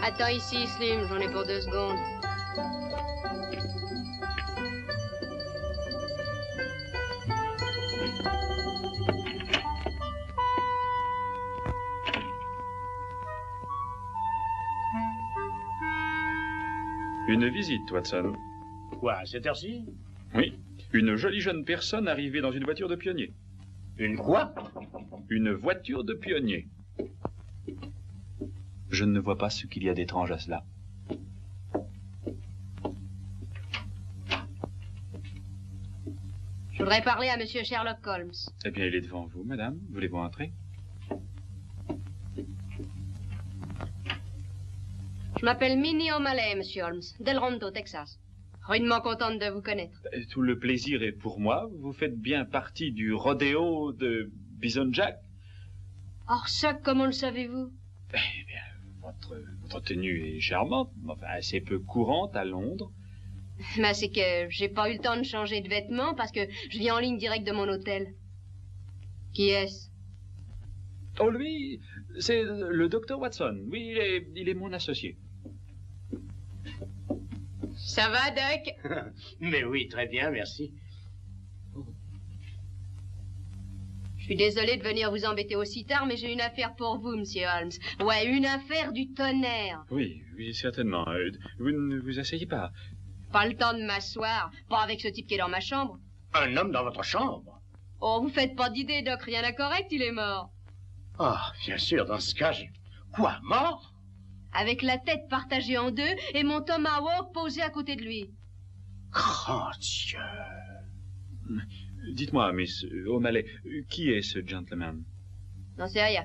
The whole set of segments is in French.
Attends ici, Slim, j'en ai pour 2 secondes. Une visite, Watson. Quoi, à cette heure-ci? Oui, une jolie jeune personne arrivée dans une voiture de pionnier. Une quoi? Une voiture de pionnier. Je ne vois pas ce qu'il y a d'étrange à cela. Je voudrais parler à Monsieur Sherlock Holmes. Eh bien, il est devant vous, madame. Voulez-vous entrer? Je m'appelle Minnie O'Malley, Monsieur Holmes, d'El Rondo, Texas. Rudement contente de vous connaître. Tout le plaisir est pour moi. Vous faites bien partie du rodéo de Bison Jack. Or ça, comment le savez-vous? Eh bien, votre tenue est charmante, mais enfin assez peu courante à Londres. Ben, c'est que j'ai pas eu le temps de changer de vêtements parce que je viens en ligne directe de mon hôtel. Qui est-ce? Oh, lui, c'est le docteur Watson. Oui, il est mon associé. Ça va, Doc? Mais oui, très bien, merci. Je suis désolée de venir vous embêter aussi tard, mais j'ai une affaire pour vous, Monsieur Holmes. Ouais, une affaire du tonnerre. Oui, certainement. Vous ne vous asseyez pas. Pas le temps de m'asseoir, pas avec ce type qui est dans ma chambre. Un homme dans votre chambre? Oh, vous faites pas d'idée, Doc, rien d'incorrect, il est mort. Ah, bien sûr, dans ce cas, Quoi, mort? Avec la tête partagée en 2 et mon tomahawk posé à côté de lui. Grand Dieu! Dites-moi, Miss O'Malley, qui est ce gentleman? N'en sais rien.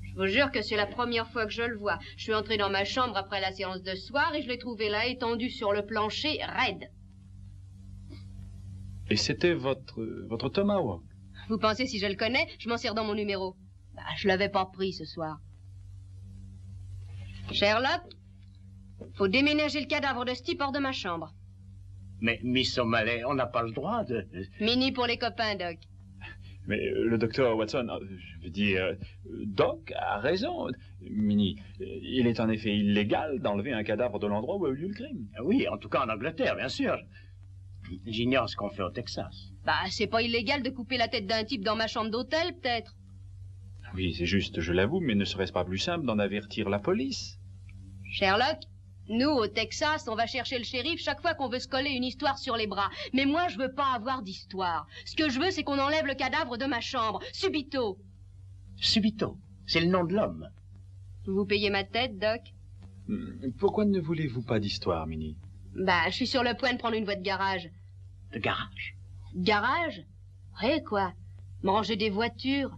Je vous jure que c'est la première fois que je le vois. Je suis entré dans ma chambre après la séance de soir et je l'ai trouvé là, étendu sur le plancher, raide. Et c'était votre tomahawk? Vous pensez si je le connais, je m'en sers dans mon numéro. Bah, je l'avais pas pris ce soir. Sherlock, faut déménager le cadavre de ce type hors de ma chambre. Mais, Miss O'Malley, on n'a pas le droit de... Minnie pour les copains, Doc. Mais le docteur Watson, je veux dire, Doc a raison. Minnie, il est en effet illégal d'enlever un cadavre de l'endroit où a eu lieu le crime. Oui, en tout cas en Angleterre, bien sûr. J'ignore ce qu'on fait au Texas. Bah, c'est pas illégal de couper la tête d'un type dans ma chambre d'hôtel, peut-être. Oui, c'est juste, je l'avoue, mais ne serait-ce pas plus simple d'en avertir la police? Sherlock, nous, au Texas, on va chercher le shérif chaque fois qu'on veut se coller une histoire sur les bras. Mais moi, je veux pas avoir d'histoire. Ce que je veux, c'est qu'on enlève le cadavre de ma chambre, subito. Subito, c'est le nom de l'homme. Vous payez ma tête, Doc? Pourquoi ne voulez-vous pas d'histoire, Minnie? Bah, je suis sur le point de prendre une voie de garage. De garage? Garage? Ouais, quoi. Manger des voitures.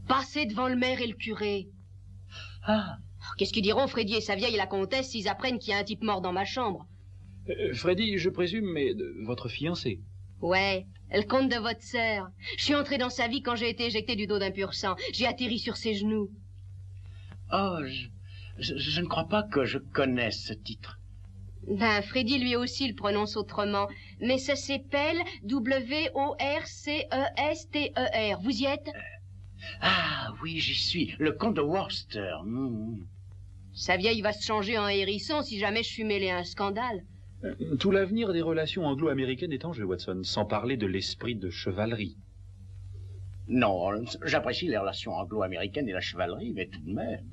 Passer devant le maire et le curé. Ah. Qu'est-ce qu'ils diront, Freddy et sa vieille la comtesse, s'ils apprennent qu'il y a un type mort dans ma chambre? Freddy, je présume, mais votre fiancé? Ouais, le comte de votre sœur. Je suis entré dans sa vie quand j'ai été éjecté du dos d'un pur sang. J'ai atterri sur ses genoux. Oh, je ne crois pas que je connaisse ce titre. Ben, Freddy, lui aussi, le prononce autrement. Mais ça s'appelle W-O-R-C-E-S-T-E-R. Vous y êtes? Ah, oui, j'y suis. Le comte de Worcester. Sa vieille va se changer en hérisson si jamais je suis mêlé à un scandale. Tout l'avenir des relations anglo-américaines est en jeu, Watson, sans parler de l'esprit de chevalerie. Non, j'apprécie les relations anglo-américaines et la chevalerie, mais tout de même.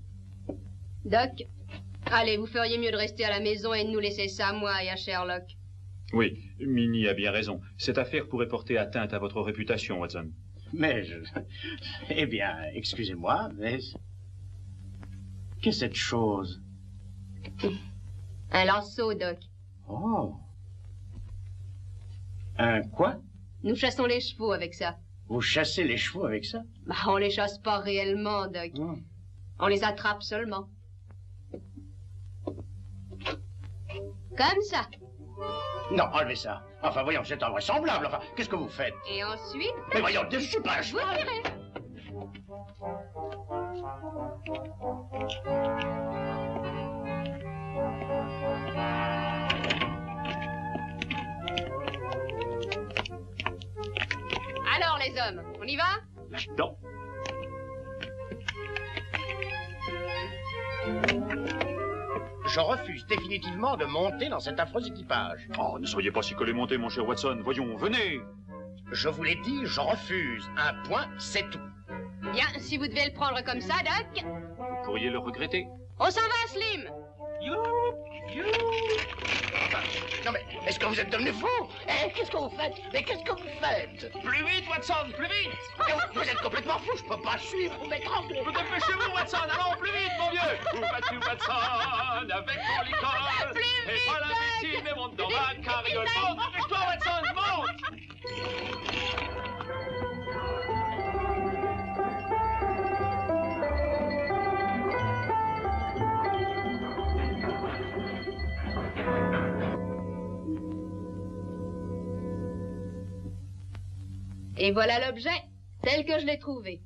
Doc, allez, vous feriez mieux de rester à la maison et de nous laisser ça à moi et à Sherlock. Oui, Minnie a bien raison. Cette affaire pourrait porter atteinte à votre réputation, Watson. Mais Eh bien, excusez-moi, mais... Qu'est-ce que cette chose? Un lasso, Doc. Oh. Un quoi? Nous chassons les chevaux avec ça. Vous chassez les chevaux avec ça? Bah, on les chasse pas réellement, Doc. On les attrape seulement. Comme ça. Non, enlevez ça. Enfin, voyons, c'est invraisemblable. Enfin, qu'est-ce que vous faites? Et ensuite... Mais voyons, je suis pas un vous cheval. tirez. Alors, les hommes, on y va? Non. je refuse définitivement de monter dans cet affreux équipage. Oh, ne soyez pas si collé monté, mon cher Watson. Voyons, venez. Je vous l'ai dit, je refuse. Un point, c'est tout. Bien, si vous devez le prendre comme ça, Doc. Vous pourriez le regretter. On s'en va, Slim. Non mais, est-ce que vous êtes devenu fou? Qu'est-ce que vous faites? Mais qu'est-ce que vous faites? Plus vite, Watson, plus vite! Vous êtes complètement fou, je peux pas suivre, vous m'étranglez. Dépêchez-vous, Watson, allons plus vite, mon vieux! Où vas-tu, Watson, avec ton licol? Plus Et pas l'imbécile, mais monte dans ma carriole. Monte, dépêche-toi, Watson, monte! Et voilà l'objet, tel que je l'ai trouvé.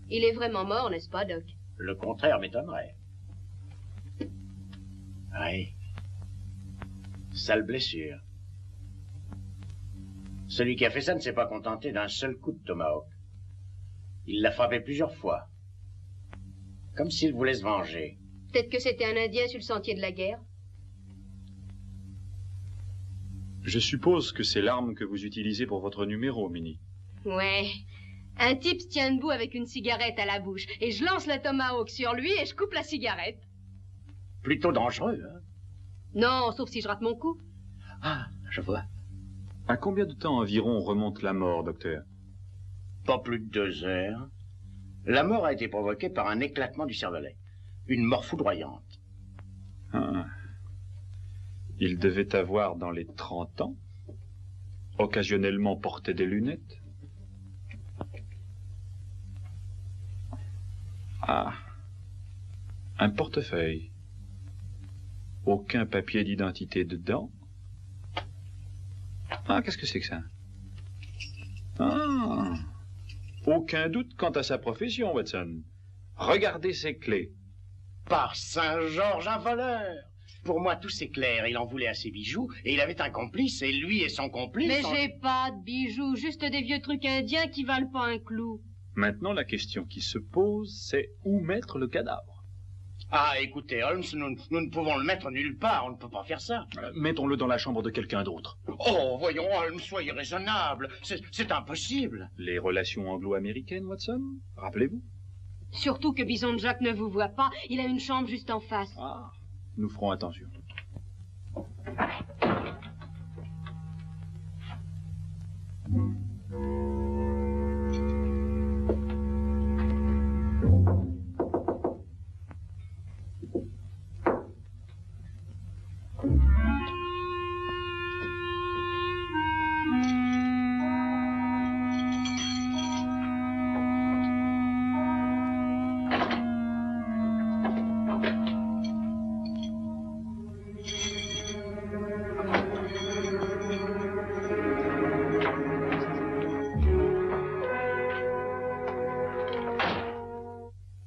Il est vraiment mort, n'est-ce pas, Doc? Le contraire m'étonnerait. Oui. Sale blessure. Celui qui a fait ça ne s'est pas contenté d'un seul coup de tomahawk. Il l'a frappé plusieurs fois. Comme s'il voulait se venger. Peut-être que c'était un Indien sur le sentier de la guerre. Je suppose que c'est l'arme que vous utilisez pour votre numéro, Minnie. Ouais. Un type se tient debout avec une cigarette à la bouche. Et je lance le tomahawk sur lui et je coupe la cigarette. Plutôt dangereux, hein? Non, sauf si je rate mon coup. Ah, je vois. À combien de temps environ remonte la mort, docteur? Pas plus de 2 heures. La mort a été provoquée par un éclatement du cervelet. Une mort foudroyante. Ah. Il devait avoir dans les 30 ans. Occasionnellement portait des lunettes. Ah. Un portefeuille. Aucun papier d'identité dedans. Ah, qu'est-ce que c'est que ça? Ah. Aucun doute quant à sa profession, Watson. Regardez ses clés. Par Saint-Georges, un voleur! Pour moi, tout c'est clair. Il en voulait à ses bijoux, et il avait un complice, et lui et son complice... Mais j'ai pas de bijoux, juste des vieux trucs indiens qui valent pas un clou. Maintenant, la question qui se pose, c'est où mettre le cadavre? Ah, écoutez, Holmes, nous ne pouvons le mettre nulle part, on ne peut pas faire ça. Mettons-le dans la chambre de quelqu'un d'autre. Oh, voyons, Holmes, soyez raisonnable. C'est impossible. Les relations anglo-américaines, Watson? Rappelez-vous? Surtout que Bison Jack ne vous voit pas, il a une chambre juste en face. Ah, nous ferons attention.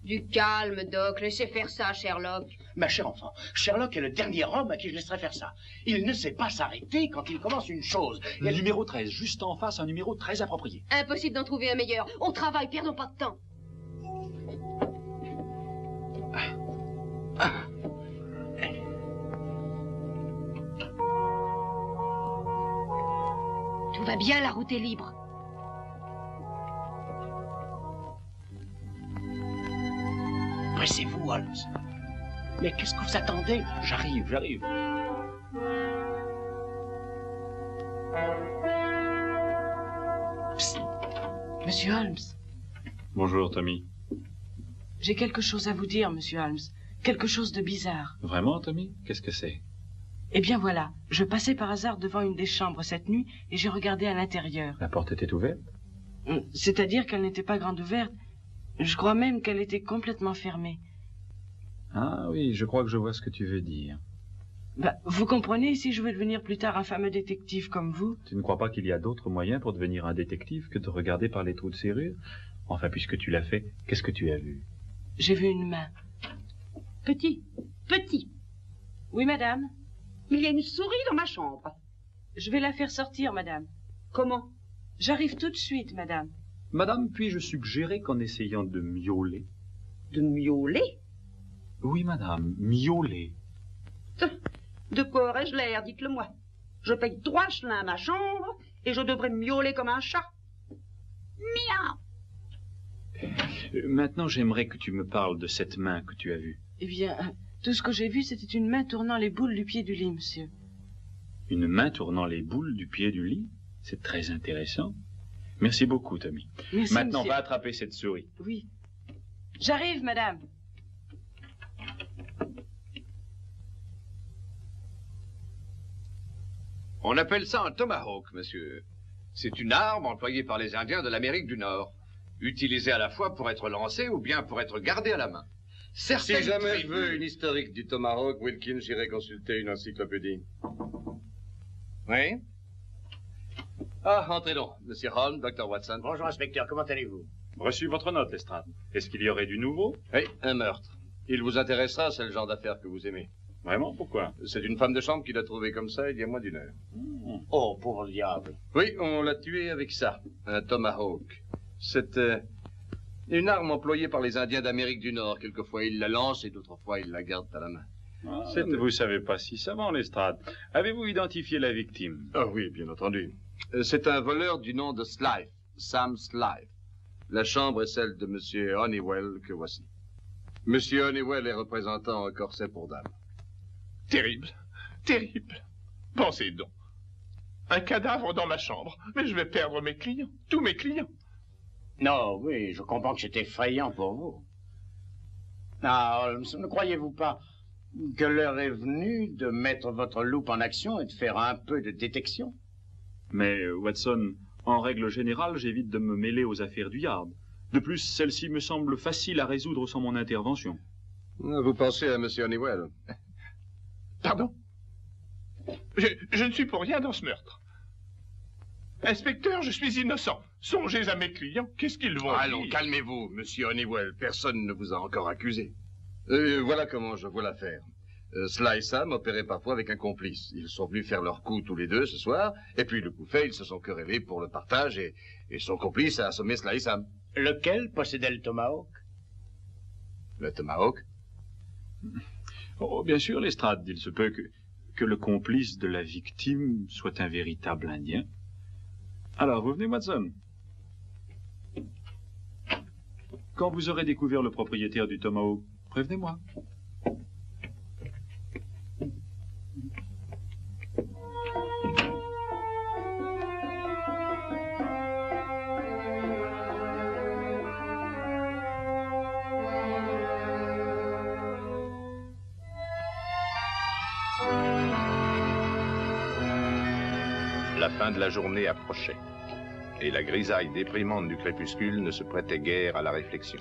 Du calme, Doc. Laissez faire ça, Sherlock. Ma chère enfant, Sherlock est le dernier homme à qui je laisserai faire ça. Il ne sait pas s'arrêter quand il commence une chose. Le numéro 13, juste en face, un numéro très approprié. Impossible d'en trouver un meilleur. On travaille, perdons pas de temps. Tout va bien, la route est libre. Pressez-vous, Holmes. Mais qu'est-ce que vous attendez? J'arrive. Psst. Monsieur Holmes, Bonjour, Tommy. j'ai quelque chose à vous dire, monsieur Holmes. Quelque chose de bizarre. Vraiment, Tommy? Qu'est-ce que c'est? Eh bien voilà, je passais par hasard devant une des chambres cette nuit et j'ai regardé à l'intérieur. La porte était ouverte? C'est-à-dire qu'elle n'était pas grande ouverte. Je crois même qu'elle était complètement fermée. Ah oui, je crois que je vois ce que tu veux dire. Bah, vous comprenez, si je veux devenir plus tard un fameux détective comme vous... Tu ne crois pas qu'il y a d'autres moyens pour devenir un détective que de regarder par les trous de serrure? Enfin, puisque tu l'as fait, qu'est-ce que tu as vu? J'ai vu une main. Petit. Oui, madame. Il y a une souris dans ma chambre. Je vais la faire sortir, madame. Comment? J'arrive tout de suite, madame. Madame, puis-je suggérer qu'en essayant de miauler... De miauler? Oui, madame, miauler. De quoi aurais-je l'air, dites-le-moi. Je paye 3 chelins à ma chambre et je devrais miauler comme un chat. Miaou. Maintenant, j'aimerais que tu me parles de cette main que tu as vue. Eh bien, tout ce que j'ai vu, c'était une main tournant les boules du pied du lit, monsieur. Une main tournant les boules du pied du lit? C'est très intéressant. Merci beaucoup, Tommy. Merci, Maintenant, monsieur. va attraper cette souris. Oui. J'arrive, madame. On appelle ça un tomahawk, monsieur. C'est une arme employée par les Indiens de l'Amérique du Nord, utilisée à la fois pour être lancée ou bien pour être gardée à la main. Si jamais je veux une historique du Tomahawk, Wilkins, j'irai consulter une encyclopédie. Oui? Ah, entrez donc, Monsieur Holmes, Dr. Watson. Bonjour, inspecteur, comment allez-vous? Reçu votre note, Lestrade. Est-ce qu'il y aurait du nouveau? Oui, un meurtre. Il vous intéressera, c'est le genre d'affaire que vous aimez. Vraiment? Pourquoi? C'est une femme de chambre qui l'a trouvé comme ça il y a moins d'1 heure. Oh, pauvre diable. Oui, on l'a tué avec ça, un Tomahawk. C'est une arme employée par les Indiens d'Amérique du Nord. Quelquefois, ils la lancent et d'autres fois, ils la gardent à la main. Vous savez pas si savant, Lestrade. Avez-vous identifié la victime? Ah oui, bien entendu. C'est un voleur du nom de Slife, Sam Slife. La chambre est celle de Monsieur Honeywell que voici. Monsieur Honeywell est représentant un corset pour dame. Terrible, terrible. Pensez donc. Un cadavre dans ma chambre, mais je vais perdre mes clients, tous mes clients. Non, oui, je comprends que c'est effrayant pour vous. Ah, Holmes, ne croyez-vous pas que l'heure est venue de mettre votre loupe en action et de faire un peu de détection? Mais, Watson, en règle générale, j'évite de me mêler aux affaires du Yard. De plus, celle-ci me semble facile à résoudre sans mon intervention. Vous pensez à Monsieur Honeywell? Pardon? Je ne suis pour rien dans ce meurtre. Inspecteur, je suis innocent. Songez à mes clients. Qu'est-ce qu'ils vont Allons, dire? calmez-vous, Monsieur Honeywell. Personne ne vous a encore accusé. Voilà comment je vois l'affaire. Sly et Sam opéraient parfois avec un complice. Ils sont venus faire leur coup tous les deux ce soir, et puis le coup fait, ils se sont querellés pour le partage, et son complice a assommé Sly et Sam. Lequel possédait le Tomahawk? Le Tomahawk? Oh, bien sûr, Lestrade, il se peut que le complice de la victime soit un véritable Indien. Alors, vous venez, Watson. Quand vous aurez découvert le propriétaire du Tomahawk, prévenez-moi. La fin de la journée approchait, et la grisaille déprimante du crépuscule ne se prêtait guère à la réflexion.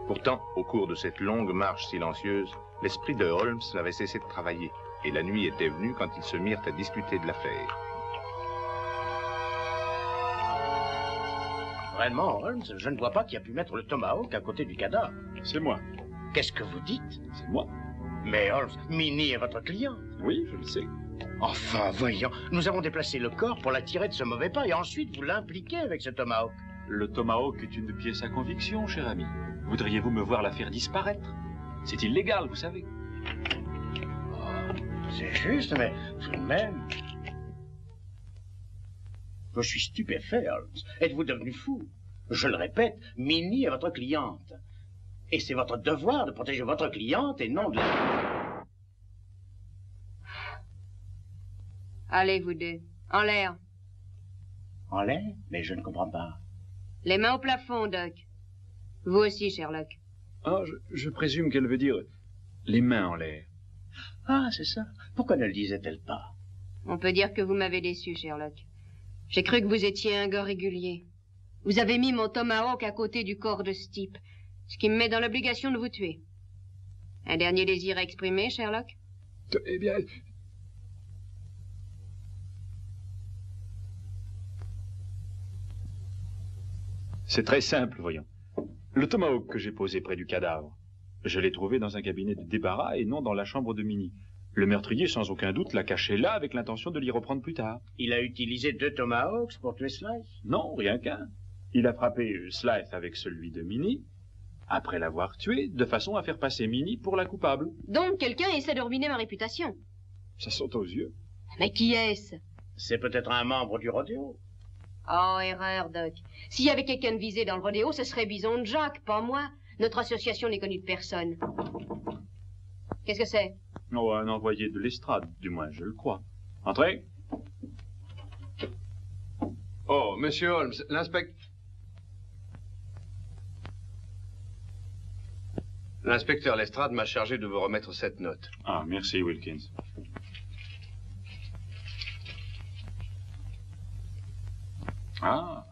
Pourtant, au cours de cette longue marche silencieuse, l'esprit de Holmes n'avait cessé de travailler, et la nuit était venue quand ils se mirent à discuter de l'affaire. Vraiment, Holmes, je ne vois pas qui a pu mettre le Tomahawk à côté du cadavre. C'est moi. Qu'est-ce que vous dites? C'est moi. Mais Holmes, Minnie est votre client. Oui, je le sais. Enfin, voyons, nous avons déplacé le corps pour la tirer de ce mauvais pas, et ensuite vous l'impliquez avec ce Tomahawk. Le Tomahawk est une pièce à conviction, cher ami. Voudriez-vous me voir la faire disparaître? C'est illégal, vous savez. Oh, c'est juste, mais tout de même... Je suis stupéfait, Holmes. Êtes-vous devenu fou? Je le répète, Minnie est votre cliente. Et c'est votre devoir de protéger votre cliente et non de la... Allez, vous deux. En l'air. En l'air? Mais je ne comprends pas. Les mains au plafond, Doc. Vous aussi, Sherlock. Ah, je présume qu'elle veut dire les mains en l'air. Ah, c'est ça. Pourquoi ne le disait-elle pas? On peut dire que vous m'avez déçu, Sherlock. J'ai cru que vous étiez un gars régulier. Vous avez mis mon Tomahawk à côté du corps de ce type, ce qui me met dans l'obligation de vous tuer. Un dernier désir à exprimer, Sherlock? Eh bien... C'est très simple, voyons. Le Tomahawk que j'ai posé près du cadavre, je l'ai trouvé dans un cabinet de débarras et non dans la chambre de Minnie. Le meurtrier, sans aucun doute, l'a caché là avec l'intention de l'y reprendre plus tard. Il a utilisé 2 Tomahawks pour tuer Slice? Non, rien qu'un. Il a frappé Slice avec celui de Minnie, après l'avoir tué, de façon à faire passer Minnie pour la coupable. Donc quelqu'un essaie de ruiner ma réputation. Ça saute aux yeux. Mais qui est-ce? C'est peut-être un membre du rodéo. Oh, erreur, Doc. S'il y avait quelqu'un de visé dans le rodéo, ce serait Bison Jack, pas moi. Notre association n'est connue de personne. Qu'est-ce que c'est? Oh, un envoyé de l'estrade, du moins, je le crois. Entrez. Oh, monsieur Holmes, L'inspecteur Lestrade m'a chargé de vous remettre cette note. Ah, merci, Wilkins. Ah,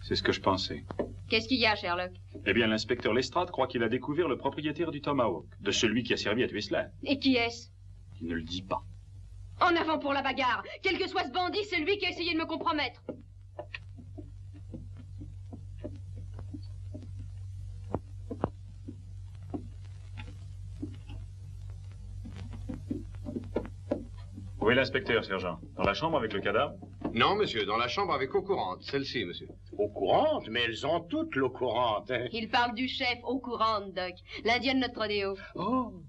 c'est ce que je pensais. Qu'est-ce qu'il y a, Sherlock? Eh bien, l'inspecteur Lestrade croit qu'il a découvert le propriétaire du Tomahawk, de celui qui a servi à tuer Sly. Et qui est-ce? Il ne le dit pas. En avant pour la bagarre! Quel que soit ce bandit, c'est lui qui a essayé de me compromettre. Où est l'inspecteur, sergent? Dans la chambre avec le cadavre? Non, monsieur, dans la chambre avec eau courante, celle-ci, monsieur. Eau courante? Mais elles ont toutes l'eau courante. Hein. Il parle du chef au courant, Doc. L'Indien de notre rodéo. Oh!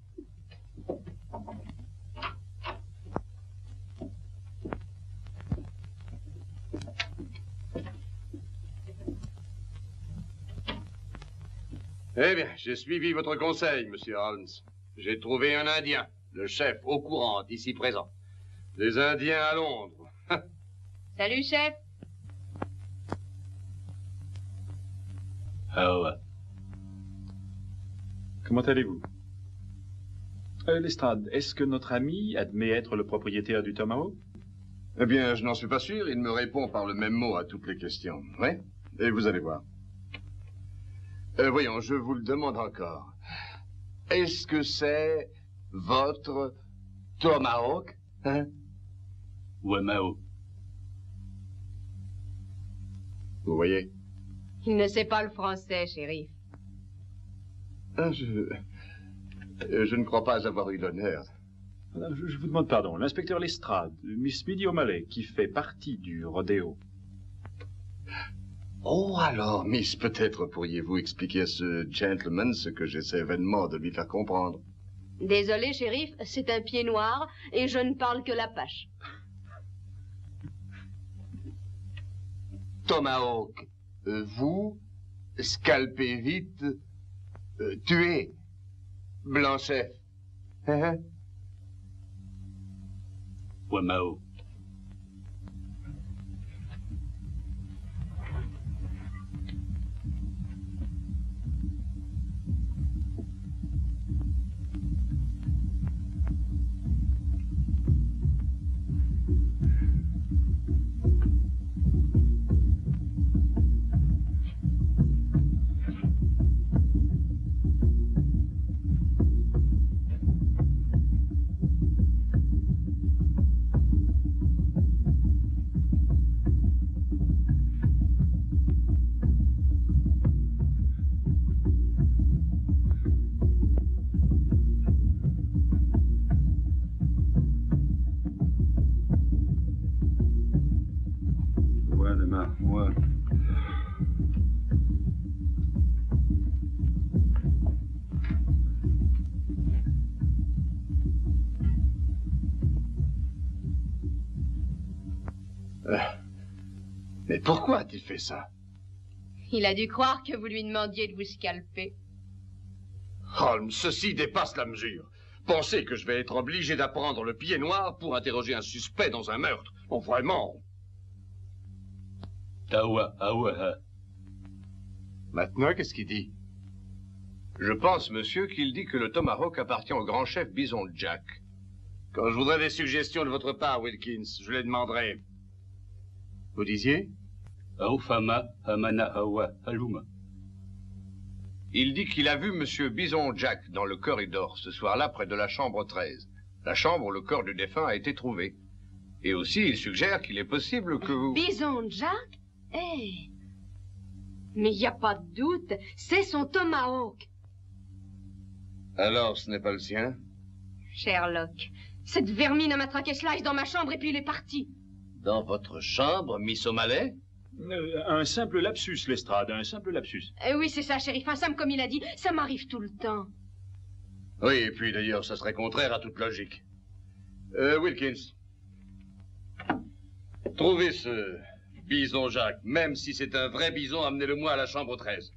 Eh bien, j'ai suivi votre conseil, monsieur Holmes. J'ai trouvé un Indien, le chef au courant, ici présent. Des Indiens à Londres. Salut, chef. Ah ouais. Comment allez-vous? Lestrade, est-ce que notre ami admet être le propriétaire du Tomahawk? Eh bien, je n'en suis pas sûr. Il me répond par le même mot à toutes les questions. Oui? Et vous allez voir. Voyons, je vous le demande encore. Est-ce que c'est votre Tomahawk? Hein? Ouais, Mao. Vous voyez? Il ne sait pas le français, shérif. Ah, je ne crois pas avoir eu l'honneur. Je vous demande pardon. L'inspecteur Lestrade, Miss Minnie O'Malley, qui fait partie du rodéo. Oh, alors, Miss, peut-être pourriez-vous expliquer à ce gentleman ce que j'essaie vainement de lui faire comprendre. Désolé, shérif, c'est un pied noir et je ne parle que l'apache. Tomahawk, vous, scalpez vite, tuez, Blanchef. Hein? Ouais, Mao. Ouais. Mais pourquoi a-t-il fait ça? Il a dû croire que vous lui demandiez de vous scalper. Holmes, ceci dépasse la mesure. Pensez que je vais être obligé d'apprendre le pied noir pour interroger un suspect dans un meurtre. Oh, vraiment. Maintenant, qu'est-ce qu'il dit? Je pense, monsieur, qu'il dit que le Tomahawk appartient au grand chef Bison Jack. Quand je voudrais des suggestions de votre part, Wilkins, je les demanderai. Vous disiez? Il dit qu'il a vu monsieur Bison Jack dans le corridor ce soir-là près de la chambre 13. La chambre où le corps du défunt a été trouvé. Et aussi, il suggère qu'il est possible que vous... Bison Jack? Eh! Mais il n'y a pas de doute, c'est son Tomahawk. Alors, ce n'est pas le sien? Sherlock, cette vermine a matraqué Slice dans ma chambre et puis il est parti. Dans votre chambre, Miss O'Malley? Un simple lapsus, Lestrade, un simple lapsus. Oui, c'est ça, shérif. Un Sam, comme il a dit, ça m'arrive tout le temps. Oui, et puis d'ailleurs, ça serait contraire à toute logique. Wilkins, trouvez ce bison Jacques. Même si c'est un vrai bison, amenez-le-moi à la chambre 13.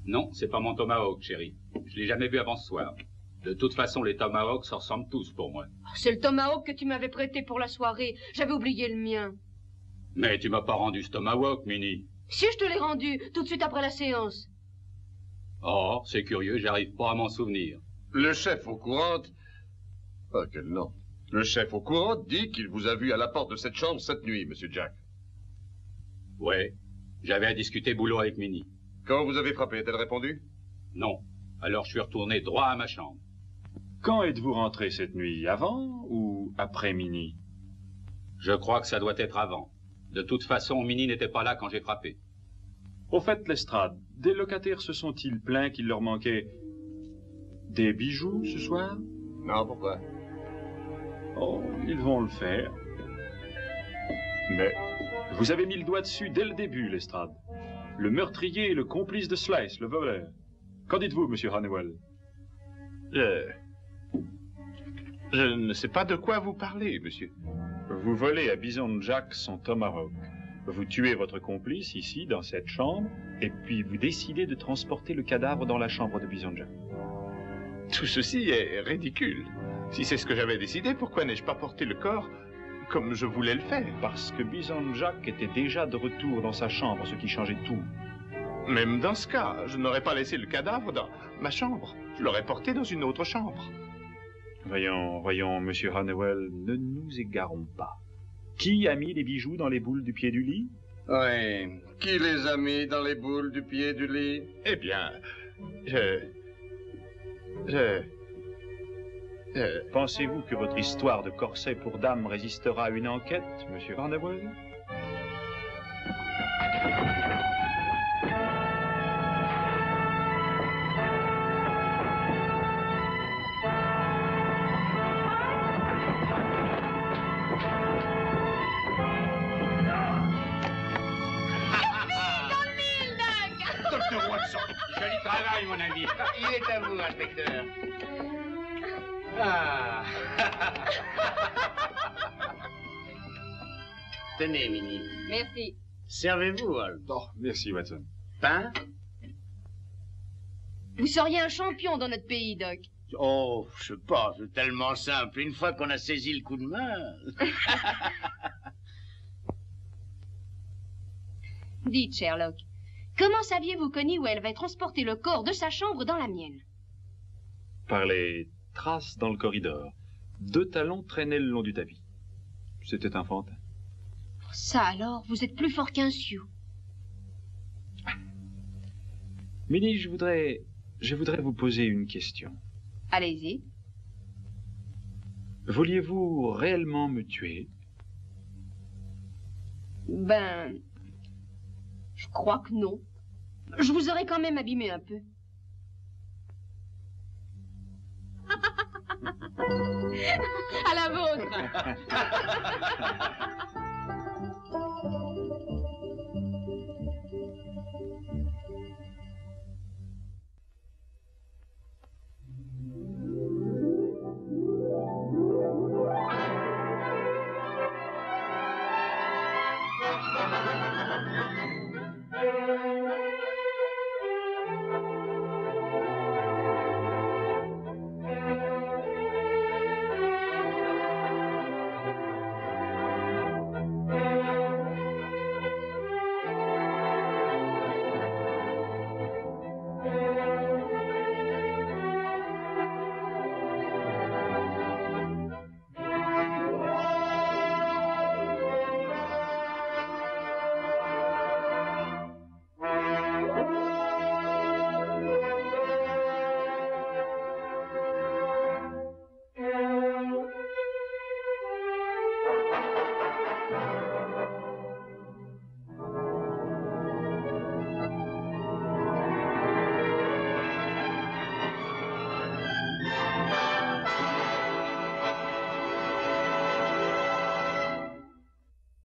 Non, c'est pas mon tomahawk, chérie. Je l'ai jamais vu avant ce soir. De toute façon, les tomahawks se ressemblent tous pour moi. C'est le tomahawk que tu m'avais prêté pour la soirée. J'avais oublié le mien. Mais tu m'as pas rendu ce tomahawk, Minnie. Si, je te l'ai rendu, tout de suite après la séance. Oh, c'est curieux, j'arrive pas à m'en souvenir. Le chef au courant... Ah, quel nom. Le chef au courant dit qu'il vous a vu à la porte de cette chambre cette nuit, monsieur Jack. Ouais, j'avais à discuter boulot avec Minnie. Quand vous avez frappé, a-t-elle répondu? Non. Alors je suis retourné droit à ma chambre. Quand êtes-vous rentré cette nuit? Avant ou après Minnie? Je crois que ça doit être avant. De toute façon, Minnie n'était pas là quand j'ai frappé. Au fait, Lestrade, des locataires se sont-ils plaints qu'il leur manquait des bijoux ce soir? Non, pourquoi? Oh, ils vont le faire. Mais vous avez mis le doigt dessus dès le début, Lestrade. Le meurtrier est le complice de Slice, le voleur. Qu'en dites-vous, monsieur Honeywell? Je ne sais pas de quoi vous parlez, monsieur. Vous volez à Bison Jack son tomahawk. Vous tuez votre complice ici, dans cette chambre, et puis vous décidez de transporter le cadavre dans la chambre de Bison Jack. Tout ceci est ridicule. Si c'est ce que j'avais décidé, pourquoi n'ai-je pas porté le corps comme je voulais le faire? Parce que Bison Jack était déjà de retour dans sa chambre, ce qui changeait tout. Même dans ce cas, je n'aurais pas laissé le cadavre dans ma chambre. Je l'aurais porté dans une autre chambre. Voyons, monsieur Honeywell, ne nous égarons pas. Qui a mis les bijoux dans les boules du pied du lit? Oui. Qui les a mis dans les boules du pied du lit? Eh bien, Pensez-vous que votre histoire de corset pour dame résistera à une enquête, monsieur Honeywell? Docteur Watson, joli travail, mon ami. Il est à vous, inspecteur. Ah. Tenez, Minnie. Merci. Servez-vous, Hall. Oh, merci, Watson. Pain? Vous seriez un champion dans notre pays, Doc. Oh, je sais pas, c'est tellement simple. Une fois qu'on a saisi le coup de main... Dites, Sherlock, comment saviez-vous que Newell avait transporté le corps de sa chambre dans la mienne? Par les traces dans le corridor. 2 talons traînaient le long du tapis. C'était un fantin. Ça alors, vous êtes plus fort qu'un sioux. Minnie, je voudrais vous poser une question. Allez-y. Vouliez-vous réellement me tuer? Ben... je crois que non. Je vous aurais quand même abîmé un peu. À la vôtre.